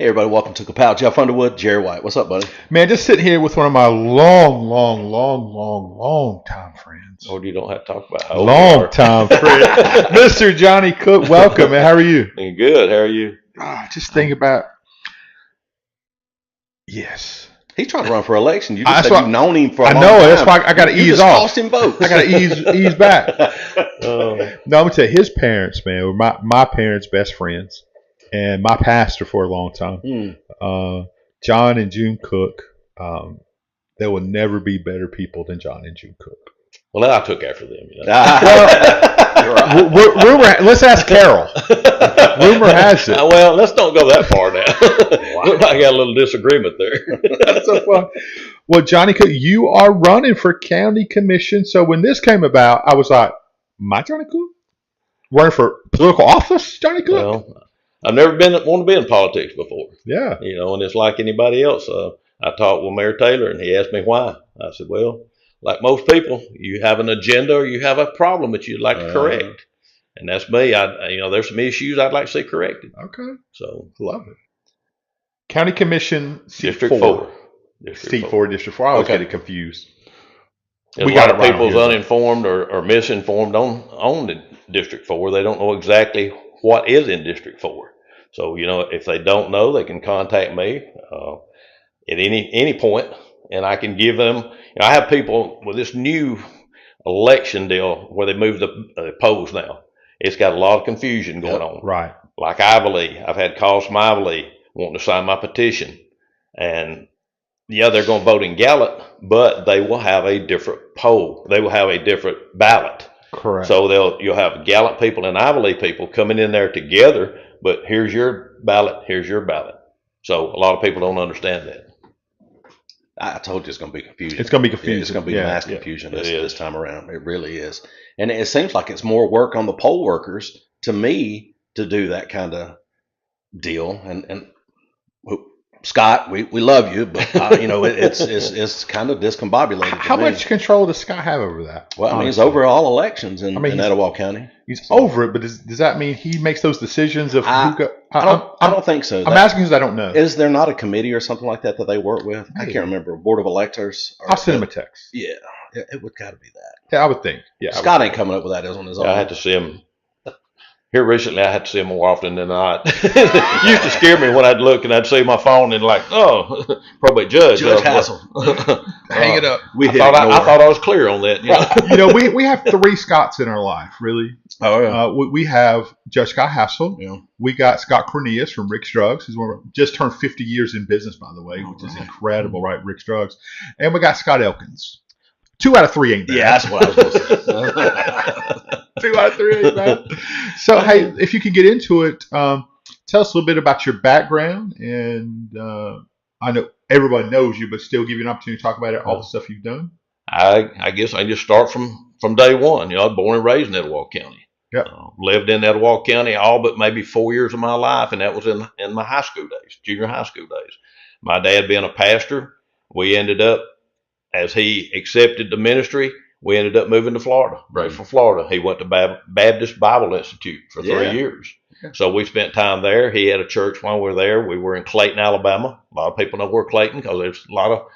Hey everybody, welcome to Kapow. Jeff Underwood, Jerry White. What's up, buddy? Man, just sitting here with one of my long time friends. Or you don't have to talk about how old you Long are. time friend. Mr. Johnny Cook, welcome, man. How are you? Doing good. How are you? Just think about, yes. He's trying to run for election. You That's just said why- you've known him for a I long know, time. that's why I got to You ease just off. cost him votes. I got to ease back. Oh, No, I'm going to tell you, his parents, man, were my parents' best friends and my pastor for a long time. John and June Cook, there will never be better people than John and June Cook. well, I took after them. You know? Rumor, let's ask Carol. Rumor has it. Well, let's don't go that far now. We might got a little disagreement there. That's so fun. Well, Johnny Cook, you are running for county commission. So when this came about, I was like, my Johnny Cook? Running for political office, Johnny Cook? Well, I've never wanted to be in politics before. Yeah. You know, and it's like anybody else. I talked with Mayor Taylor, and he asked me why. I said, well, like most people, you have an agenda or you have a problem that you'd like to correct. And that's me. There's some issues I'd like to see corrected. Okay. So, Love it. County commission, seat District 4. Seat 4, District 4. I always get it confused. And We a lot got of it right people's on here. uninformed or misinformed on the District 4. They don't know exactly what is in District 4. So, if they don't know, they can contact me at any point, and I can give them. I have people with this new election deal where they move the polls now. It's got a lot of confusion going on. Right. Like Ivory, I've had calls from Ivory wanting to sign my petition, and yeah, they're going to vote in Gallup, but they will have a different poll. They will have a different ballot. Correct. So you'll have Gallup people and Ivory people coming in there together, but here's your ballot, here's your ballot. So a lot of people don't understand that. I told you it's going to be confusion. It's going to be confusing. It's going to be mass confusion it this time around. It really is. And it seems like it's more work on the poll workers, to me, to do that kind of deal. And Scott, we love you, but it's kind of discombobulated. How much control does Scott have over that? Well, I mean, he's over all elections in he's Etowah County. He's over it, but does that mean he makes those decisions of who go? I don't think so. I'm asking because I don't know. Is there not a committee or something like that they work with? I can't remember. Board of Electors? I'll send him a text. Yeah, it would got to be that. Yeah, I would think. Yeah, Scott ain't coming up with that on his own. I had to see him. Here recently, I had to see him more often than not. It used to scare me when I'd look and I'd see my phone and probably Judge Hassel. Hang it up. I thought I was clear on that. We have 3 Scotts in our life, really. Oh yeah. We have Judge Scott Hassel. Yeah. We got Scott Cornelius from Rick's Drugs. He's just turned 50 years in business, by the way, which is incredible, right? Rick's Drugs. And we got Scott Elkins. 2 out of 3 ain't bad. Yeah, that's what I was going to say. 2 out of 3 ain't bad. So, hey, if you could get into it, tell us a little bit about your background. And I know everybody knows you, but still give you an opportunity to talk about all the stuff you've done. I guess I just start from day one. I was born and raised in Etowah County. Yep. Lived in Etowah County all but maybe 4 years of my life, and that was in my high school days, junior high school days. My dad being a pastor, we ended up, as he accepted the ministry, we ended up moving to Florida, Braceville, Florida. He went to Baptist Bible Institute for 3 years. Yeah. So we spent time there. He had a church while we were there. We were in Clayton, Alabama. A lot of people know where Clayton, because there's a lot of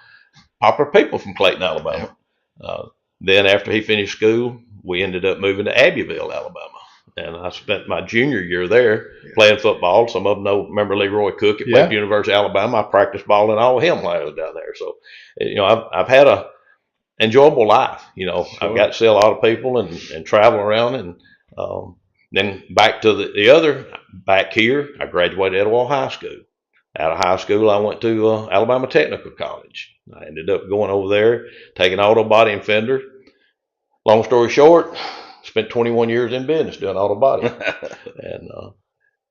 popular people from Clayton, Alabama. Then after he finished school, we ended up moving to Abbeville, Alabama. And I spent my junior year there playing football. Some of them remember Leroy Cook at Wake University, Alabama. I practiced ball and all of him while I was down there. So, I've had a enjoyable life. Sure. I've got to see a lot of people and travel around. And then back to back here, I graduated Etowah High School. Out of high school, I went to Alabama Technical College. I ended up going over there, taking auto body and fender. Long story short, spent 21 years in business doing auto body. And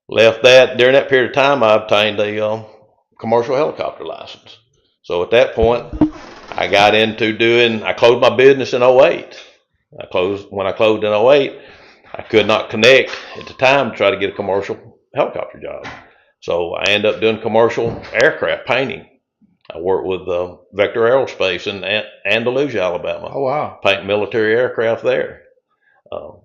left that. During that period of time, I obtained a commercial helicopter license. So at that point, I got into I closed my business in 08. When I closed in 08, I could not connect at the time to try to get a commercial helicopter job. So I ended up doing commercial aircraft painting. I worked with Vector Aerospace in Andalusia, Alabama. Oh, wow. Painting military aircraft there.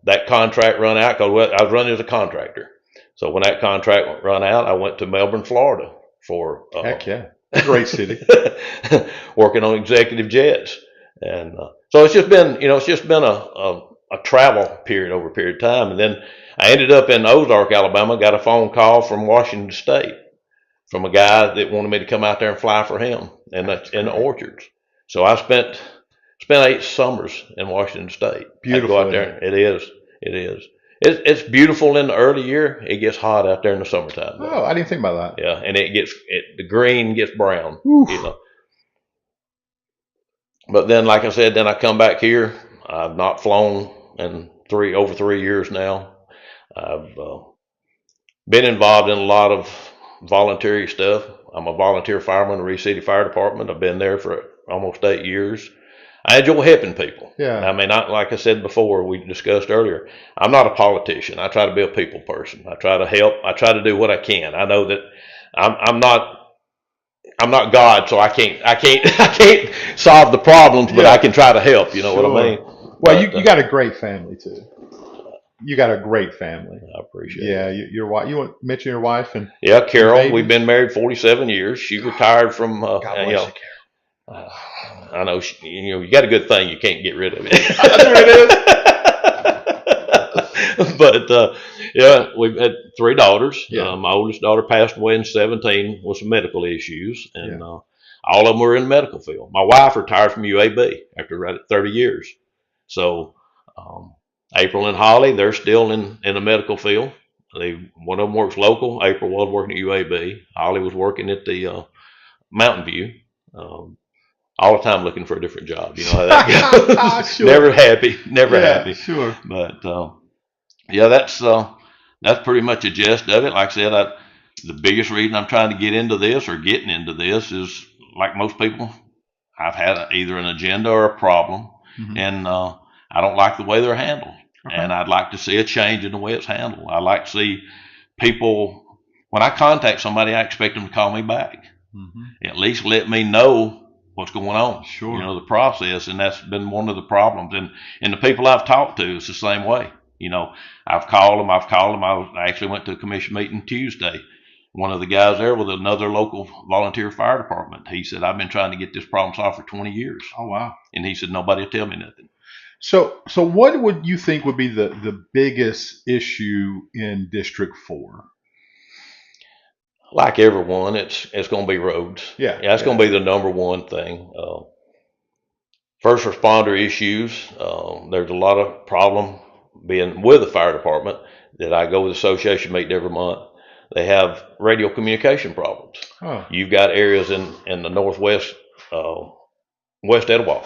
That contract run out because I was running as a contractor. So when that contract run out, I went to Melbourne, Florida, for Heck yeah, great city. working on executive jets, and so it's just been a travel period over a period of time, and then I ended up in Ozark, Alabama. Got a phone call from Washington State from a guy that wanted me to come out there and fly for him in the orchards. So I spent 8 summers in Washington State. Beautiful. I go out there. It is. It is. It's beautiful in the early year. It gets hot out there in the summertime, though. Oh, I didn't think about that. Yeah, and the green gets brown. You know. But then, like I said, then I come back here. I've not flown in over 3 years now. I've been involved in a lot of voluntary stuff. I'm a volunteer fireman in the Reed City Fire Department. I've been there for almost 8 years. I enjoy helping people. Yeah. I mean, like I said before, we discussed earlier, I'm not a politician. I try to be a people person. I try to help. I try to do what I can. I know that I'm not God, so I can't solve the problems, but I can try to help. You know what I mean? Well, you got a great family too. You got a great family. I appreciate it. Yeah, your wife. You want to mention your wife and Carol. baby? We've been married 47 years. She retired from. God bless you, Carol. I know you got a good thing. You can't get rid of it. That's what it is. But we've had 3 daughters. Yeah. My oldest daughter passed away in 2017 with some medical issues, and all of them were in the medical field. My wife retired from UAB after 30 years. So April and Holly, they're still in the medical field. One of them works local. April was working at UAB. Holly was working at the Mountain View. All the time looking for a different job. You know how that goes. Sure. Never happy. Sure. But that's pretty much a gist of it. Like I said, the biggest reason I'm trying to get into this or getting into this is, like most people, I've had either an agenda or a problem, and I don't like the way they're handled. Okay. And I'd like to see a change in the way it's handled. I like to see people, when I contact somebody, I expect them to call me back. At least let me know what's going on. Sure. You know, the process, and that's been one of the problems. And the people I've talked to, it's the same way. You know, I've called them. I actually went to a commission meeting Tuesday. One of the guys there with another local volunteer fire department, he said, I've been trying to get this problem solved for 20 years. Oh, wow. And he said, nobody will tell me nothing. So what would you think would be the biggest issue in District 4? Like everyone, it's going to be roads. Yeah, it's going to be the number one thing. First responder issues. There's a lot of problem being with the fire department that I go with the association meeting every month. They have radio communication problems. Oh. You've got areas in the northwest, West Etowah,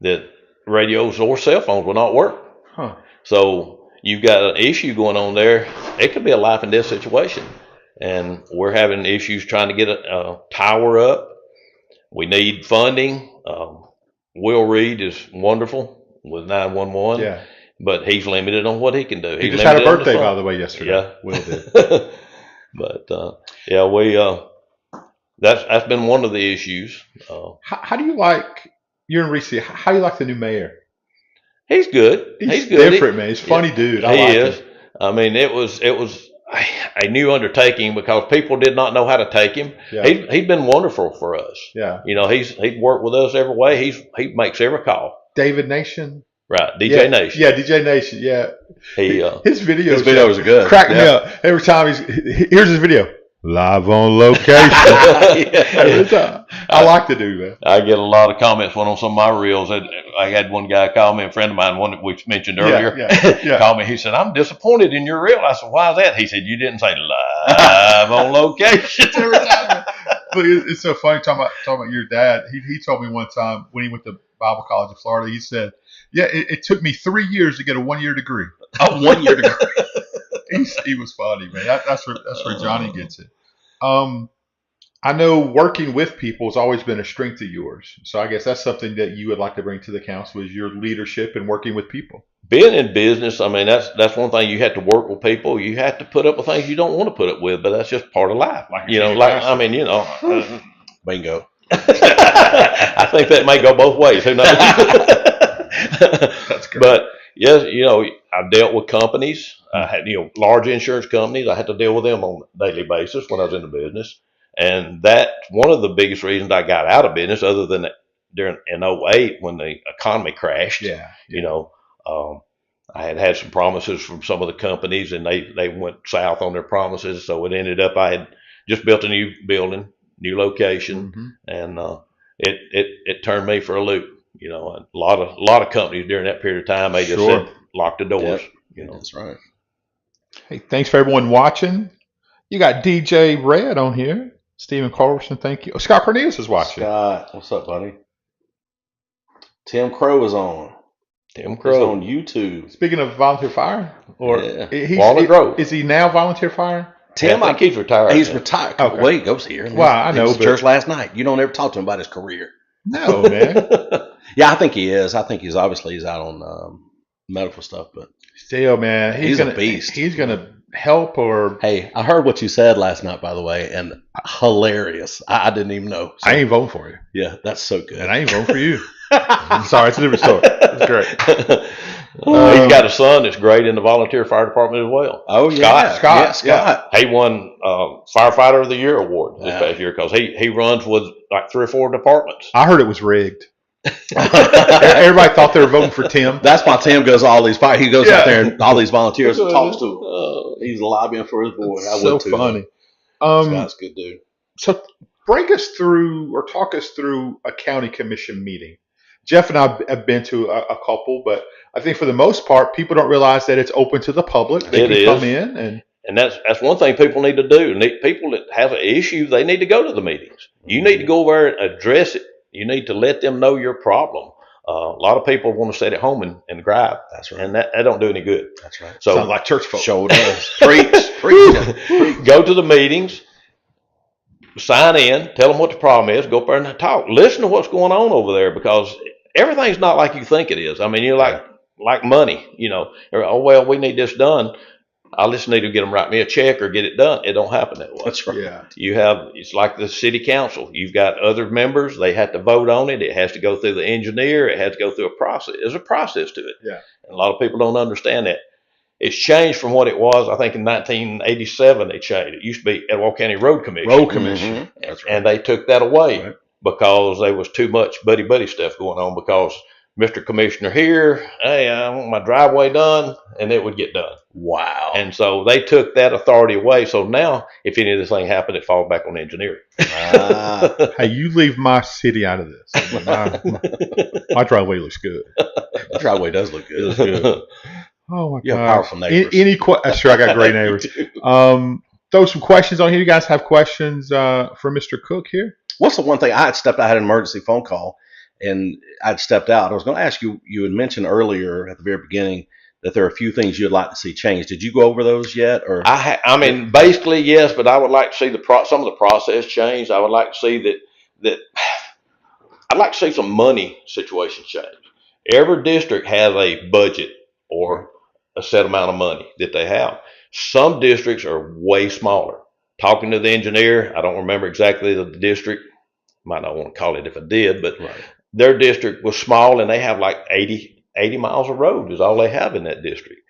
that radios or cell phones will not work. Huh. So you've got an issue going on there. It could be a life and death situation. And we're having issues trying to get a tower up. We need funding. Will Reed is wonderful with 911. Yeah. But he's limited on what he can do. He just had a birthday, by the way, yesterday. Yeah. Will did. But that's been one of the issues. How do you like, you're in Reed City, how do you like the new mayor? He's good. He's good. Different, man. He's a funny dude. I like him. I mean, it was a new undertaking because people did not know how to take him. Yeah. He's been wonderful for us. Yeah. You know, he's worked with us every way. He makes every call. David Nation. Right, DJ Nation. Yeah, DJ Nation. Yeah. His videos are good. Crack me up every time. Here's his video. Live on location. I like the dude, man. I get a lot of comments on some of my reels. I had one guy call me, a friend of mine, one that we mentioned earlier, called me. He said, "I'm disappointed in your reel." I said, "Why is that?" He said, "You didn't say live on location." Every time. But it's so funny talking about your dad. He told me one time when he went to Bible College of Florida, he said, "Yeah, it took me 3 years to get a 1-year degree." A 1-year degree. He was funny, man. That's where Johnny gets it. I know working with people has always been a strength of yours. So I guess that's something that you would like to bring to the council is your leadership and working with people. Being in business, I mean, that's one thing. You have to work with people. You have to put up with things you don't want to put up with, but that's just part of life. Bingo. I think that may go both ways. Who knows? That's great. But yes, I've dealt with companies. I had, large insurance companies. I had to deal with them on a daily basis when I was in the business. And that's one of the biggest reasons I got out of business, other than during in '08 when the economy crashed. Yeah. You know, I had some promises from some of the companies, and they went south on their promises. So it ended up I had just built a new building, new location, Mm-hmm. and it turned me for a loop. You know, a lot of companies during that period of time, they just Sure. said lock the doors. Yep. You know, That's right. Hey, thanks for everyone watching. You got DJ Red on here. Stephen Culberson, thank you. Oh, Scott Cornelius is watching. Scott, what's up, buddy? Tim Crow is on. Tim He's Crow. on YouTube. Speaking of volunteer fire, or Yeah. Walnut Grove. is he now volunteer fire? Tim, I think he's retired. He's now. retired. Okay. Well, he goes here. Well, I know, He was at but- church last night. You don't ever talk to him about his career. No, man. Yeah, I think he is. I think he's out on medical stuff. But Still, man, He's a gonna, beast. He's gonna help or hey, I heard what you said last night, by the way, and hilarious. I didn't even know. So, I ain't voting for you, yeah, that's so good. and I ain't voting for you. I'm sorry, it's a different story. It's great. He's got a son that's great in the volunteer fire department as well. Oh yeah, Scott. Scott. He won firefighter of the year award this Yeah. past year because he runs with like 3 or 4 departments. I heard it was rigged. Everybody thought they were voting for Tim. That's why Tim goes all these fire. He goes Yeah. out there and all these volunteers and talks to them. He's lobbying for his boy. I So would too. funny. Scott's a good dude. So break us through or talk us through a county commission meeting. Jeff and I have been to a couple, but I think for the most part, people don't realize that it's open to the public. They It can is. come in And that's one thing people need to do. People that have an issue, they need to go to the meetings. You need to go over and address it. You need to let them know your problem. A lot of people want to sit at home and gripe, That's right. and that don't do any good. That's right. So sound like church folk. Show does. Preach. go to the meetings, sign in, tell them what the problem is, go up there and talk. Listen to what's going on over there, because everything's not like you think it is. I mean, you're like money, you know. Oh, well, we need this done. I just need to get them write me a check or get it done. It don't happen that way. That's right. Yeah. It's like the city council. You've got other members. They have to vote on it. It has to go through the engineer. It has to go through a process. There's a process to it. Yeah. And a lot of people don't understand that. It's changed from what it was. I think in 1987 they changed. It used to be Etowah County Road Commission. Road commission. Mhm. That's right. And they took that away Right. because there was too much buddy stuff going on, because Mr. Commissioner here, hey, I want my driveway done, and it would get done. Wow. And so they took that authority away. So now, if any of this thing happened, it falls back on engineering. Ah. Hey, you leave my city out of this. My driveway looks good. The driveway does look good. Oh my You have God. powerful neighbors. Sure, I got great neighbors. Throw some questions on here. You guys have questions for Mr. Cook here? What's the one thing I had an emergency phone call and I'd stepped out. I was going to ask you, you had mentioned earlier at the very beginning that there are a few things you'd like to see changed. Did you go over those yet? Or I mean, basically, yes, but I would like to see some of the process changed. I would like to see that I'd like to see some money situation change. Every district has a budget or a set amount of money that they have. Some districts are way smaller. Talking to the engineer, I don't remember exactly the district. Might not want to call it if I did, but right. their district was small and they have like 80 miles of road is all they have in that district.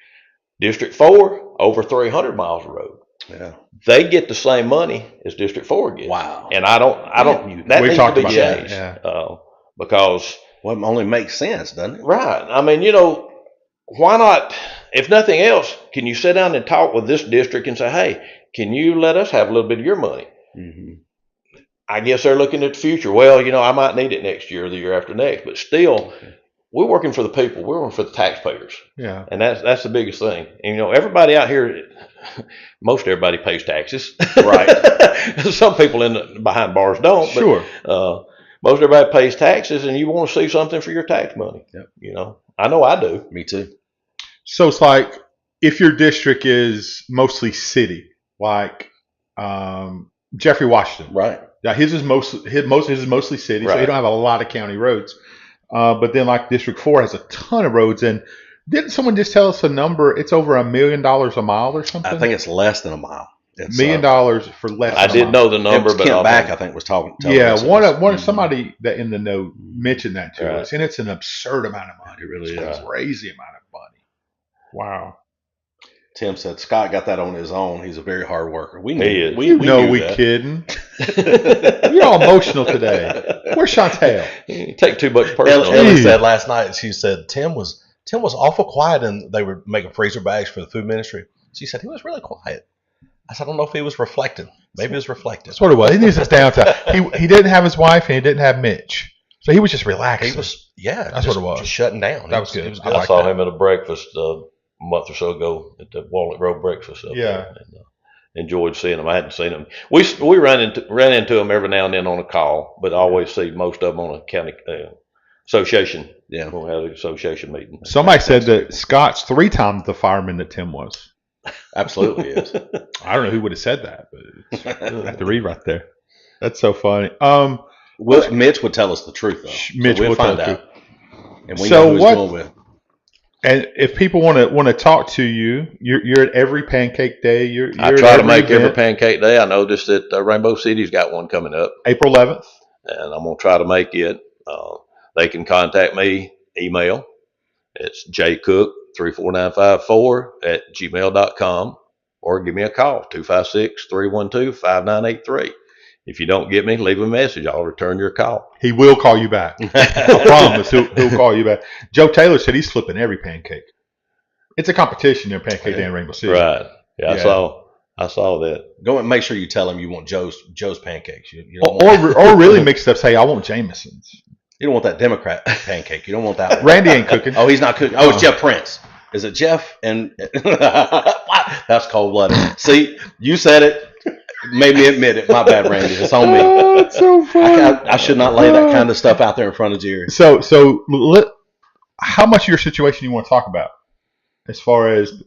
District 4, over 300 miles of road. Yeah. They get the same money as District 4 gets. Wow. And I don't, that We've needs talked to be about that, changed. yeah. Because, Well, it only makes sense, doesn't it? right. I mean, you know, why not, if nothing else, can you sit down and talk with this district and say, hey, can you let us have a little bit of your money? Mm-hmm. I guess they're looking at the future. Well, you know, I might need it next year or the year after next, but still, we're working for the people. We're working for the taxpayers. Yeah. And that's the biggest thing. And, you know, everybody out here, most everybody pays taxes. Right. Some people behind bars don't. But, Sure. most everybody pays taxes, and you want to see something for your tax money. Yep. You know, I know I do. Me too. So it's like if your district is mostly city, like Jeffrey Washington. Right. Yeah, his is mostly city, so Right. he don't have a lot of county roads. But then like District 4 has a ton of roads, and didn't someone just tell us a number? It's over $1 million a mile or something. I think it's less than a mile. It's $1 million for less. I than a did mile. know the It number, was but Kent I'll- Back, I think, was telling Yeah, us it one was- of somebody that in the note mentioned that to Right. us, and it's an absurd amount of money. It really It's is. a crazy amount of money. Wow. Tim said Scott got that on his own. He's a very hard worker. We knew. He is. We You we know knew we that. kidding. You're all emotional today. Where's Chantel? You take too much personal. Ellie said last night, she said Tim was awful quiet, and they were making freezer bags for the food ministry. She said he was really quiet. I said, I don't know if he was reflecting. Maybe it was reflecting. That's what it was. He needs his downtime. He didn't have his wife and he didn't have Mitch. So he was just relaxing. He was, yeah. That's what it was. Just shutting down. That was good. It was good. I saw him at a breakfast a month or so ago at the Walnut Grove breakfast. Yeah. And, enjoyed seeing him. I hadn't seen him. We ran into him every now and then on a call, but I always see most of them on a county association. Yeah. We'll have an association meeting. Somebody said that Scott's 3 times the fireman that Tim was. Absolutely is. I don't know who would have said that, but I have to read right there. That's so funny. Mitch would tell us the truth, though. Mitch we'll will find tell out. And we So know who he's what- going with. And if people want to talk to you, you're at every pancake day. You're I at try to make every event. pancake day. I noticed that Rainbow City's got one coming up, April 11th. and I'm going to try to make it. They can contact me, email. It's jcook34954@gmail.com, or give me a call, 256-312-5983. If you don't get me, leave a message. I'll return your call. He will call you back. I promise. He'll call you back. Joe Taylor said he's flipping every pancake. It's a competition in Pancake Day in Rainbow City. Right. Yeah, Yeah. I saw that. Go and make sure you tell him you want Joe's pancakes. You don't Or really mixed up, say, I want Jameson's. You don't want that Democrat pancake. You don't want that one. Randy ain't cooking. Oh, he's not cooking. Oh, it's Jeff Prince. Is it Jeff? And that's cold blooded. See, you said it. Made me admit it. My bad, Randy. It's on me. Oh, it's so funny. I should not lay that kind of stuff out there in front of Jerry. So how much of your situation you want to talk about? As far as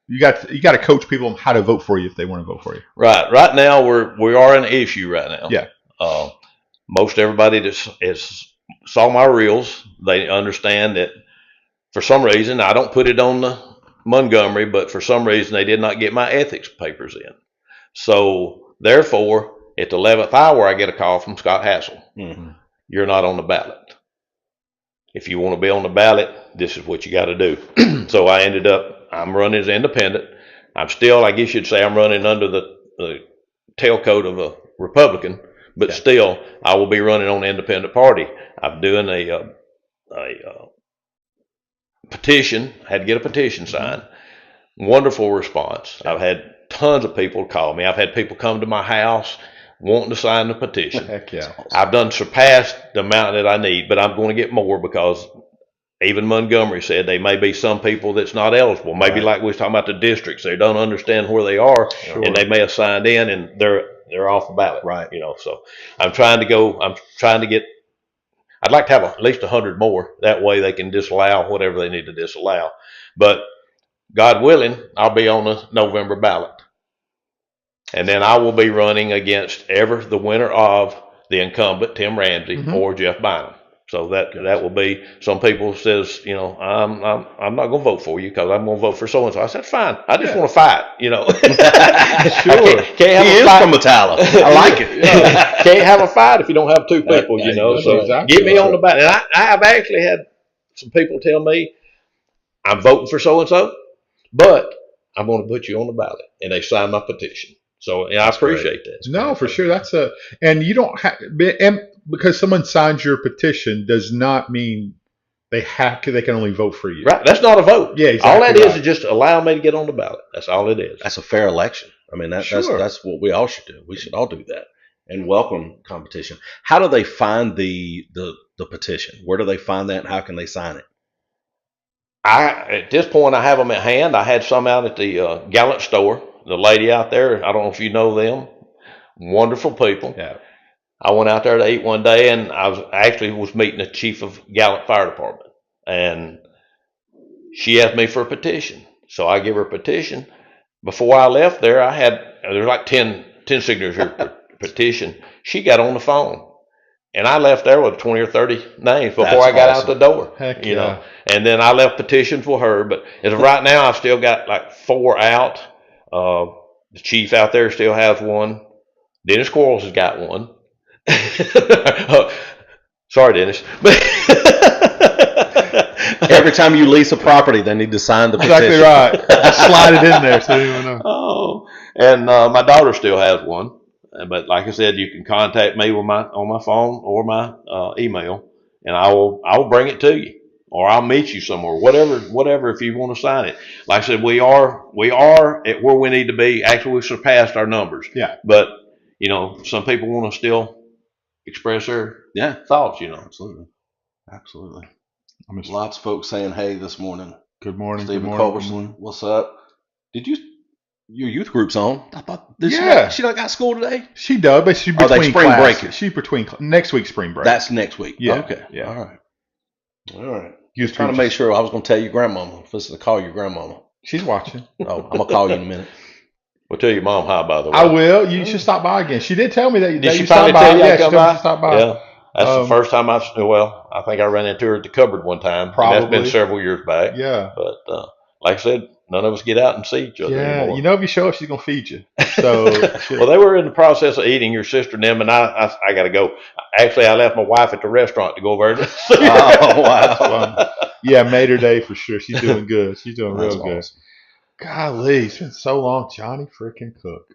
you got to coach people on how to vote for you if they want to vote for you. Right. Right now, we are an issue right now. Yeah. Most everybody that saw my reels, they understand that for some reason, I don't put it on the Montgomery, but for some reason, they did not get my ethics papers in. So, therefore, at the 11th hour, I get a call from Scott Hassel. Mm-hmm. You're not on the ballot. If you want to be on the ballot, this is what you got to do. So I'm running as independent. I'm still, I guess you'd say, I'm running under the tailcoat of a Republican, but still, I will be running on the independent party. I'm doing a petition. I had to get a petition signed. Wonderful response. I've had tons of people call me. I've had people come to my house wanting to sign the petition. Heck yeah. I've done surpassed the amount that I need, but I'm going to get more because even Montgomery said there may be some people that's not eligible. Maybe like we was talking about the districts, they don't understand where they are, and they may have signed in and they're off the ballot. Right. So I'm trying to get. I'd like to have at least 100 more. That way they can disallow whatever they need to disallow. But God willing, I'll be on the November ballot. And then I will be running against the winner of the incumbent, Tim Ramsey, or Jeff Bynum. So that will be, some people says, I'm not going to vote for you because I'm going to vote for so-and-so. I said, fine. I just want to fight, Sure. Can't have he a is fight. from Metallica. I like it. Can't have a fight if you don't have two people, So exactly get me on the ballot. And I have actually had some people tell me, I'm voting for so-and-so, but I'm going to put you on the ballot. And they sign my petition. So I appreciate that. No, for sure. And you don't have, because someone signs your petition does not mean they can only vote for you. Right. That's not a vote. Yeah, exactly. All that is just allow me to get on the ballot. That's all it is. That's a fair election. I mean, that's what we all should do. We should all do that and welcome competition. How do they find the petition? Where do they find that, and how can they sign it? At this point, I have them at hand. I had some out at the Gallant store. The lady out there, I don't know if you know them, wonderful people. Yeah. I went out there to eat one day, and I was meeting the chief of Gallant Fire Department, and she asked me for a petition. So I give her a petition. Before I left there, there's like 10 signatures per petition. She got on the phone, and I left there with 20 or 30 names before I got out the door. Heck you know, and then I left petitions for her. But as of right now, I've still got like 4 out. The chief out there still has one. Dennis Quarles has got one. Sorry, Dennis. Every time you lease a property, they need to sign the petition. Exactly right. Slide it in there so you know. Oh, and my daughter still has one. but like I said, you can contact me on my phone or my email, and I will bring it to you, or I'll meet you somewhere, whatever. If you want to sign it, like I said, we are at where we need to be. Actually, we've surpassed our numbers. Yeah. But some people want to still express their thoughts. Absolutely. Lots of folks saying hey this morning. Good morning. Stephen Good Culberson, morning. what's up? Did your youth group's on? I thought she not got school today. She does, but she's between they spring classes. break. She's between next week's spring break. That's next week. Yeah. Okay. Yeah. All right. You was trying to make sure I was going to tell your grandmama. If this is to call your grandmama. She's watching. Oh, I'm gonna call you in a minute. We'll tell your mom hi, by the way. I will. You should stop by again. She did tell me that. Did she you finally stopped by? tell you Yeah, I she come told me by? to stop by. Yeah. That's the first time I think I ran into her at the cupboard one time. Probably. And that's been several years back. Yeah. But like I said, none of us get out and see each other anymore. If you show up, she's gonna feed you. So well, they were in the process of eating, your sister and them, and I got to go. Actually, I left my wife at the restaurant to go over there. Oh wow! Yeah, made her day for sure. She's doing good. She's doing That's real good. Awesome. Golly, it's been so long. Johnny freaking Cook.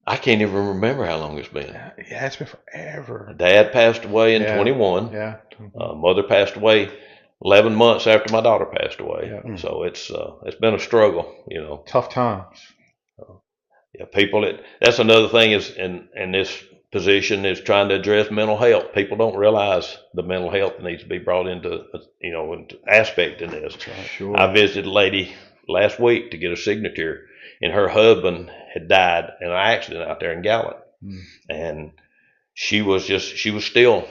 I can't even remember how long it's been. Yeah, it's been forever. Dad passed away in 21. Yeah. Mother passed away 11 months after my daughter passed away. Yeah. So it's been a struggle, Tough times. Yeah, that's another thing is in this position is trying to address mental health. People don't realize the mental health needs to be brought into aspect in this. Sure. I visited a lady last week to get a signature, and her husband had died in an accident out there in Gallup. And she was still,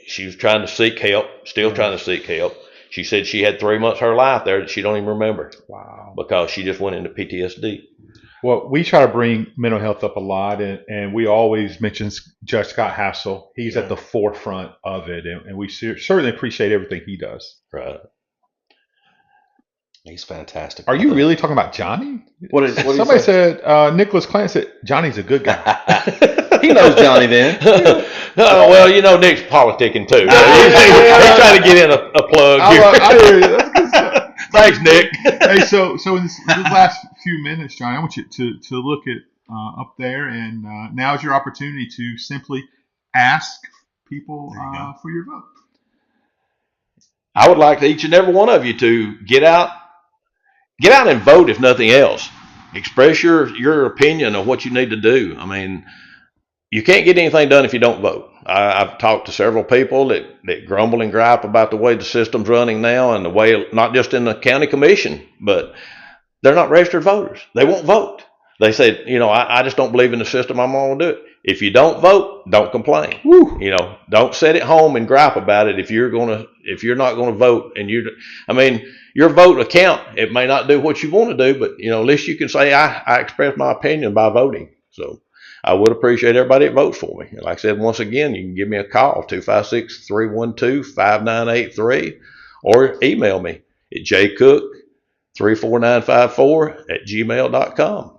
she was trying to seek help, trying to seek help. She said she had 3 months of her life there that she don't even remember. Wow. Because she just went into PTSD. Well, we try to bring mental health up a lot, and we always mention Judge Scott Hassel. He's at the forefront of it, and we certainly appreciate everything he does. Right. He's fantastic. Are you really talking about Johnny? What Somebody said, Nicholas Clance said, Johnny's a good guy. He knows Johnny then. Well, Nick's politicking too. He's trying to get in a plug here. I hear you. That's good stuff. Thanks, Nick. Hey, so in this last few minutes, Johnny, I want you to look at up there, and now's your opportunity to simply ask people for your vote. I would like each and every one of you to get out and vote, if nothing else. Express your opinion of what you need to do. I mean, you can't get anything done if you don't vote. I've talked to several people that grumble and gripe about the way the system's running now, and the way, not just in the county commission, but they're not registered voters. They won't vote. They said, I just don't believe in the system. I'm going to do it. If you don't vote, don't complain. Woo. Don't sit at home and gripe about it. If you're not going to vote, and your vote will count. It may not do what you want to do, but at least you can say I express my opinion by voting. So I would appreciate everybody that votes for me. And like I said, once again, you can give me a call, 256-312-5983, or email me at jcook34954@gmail.com.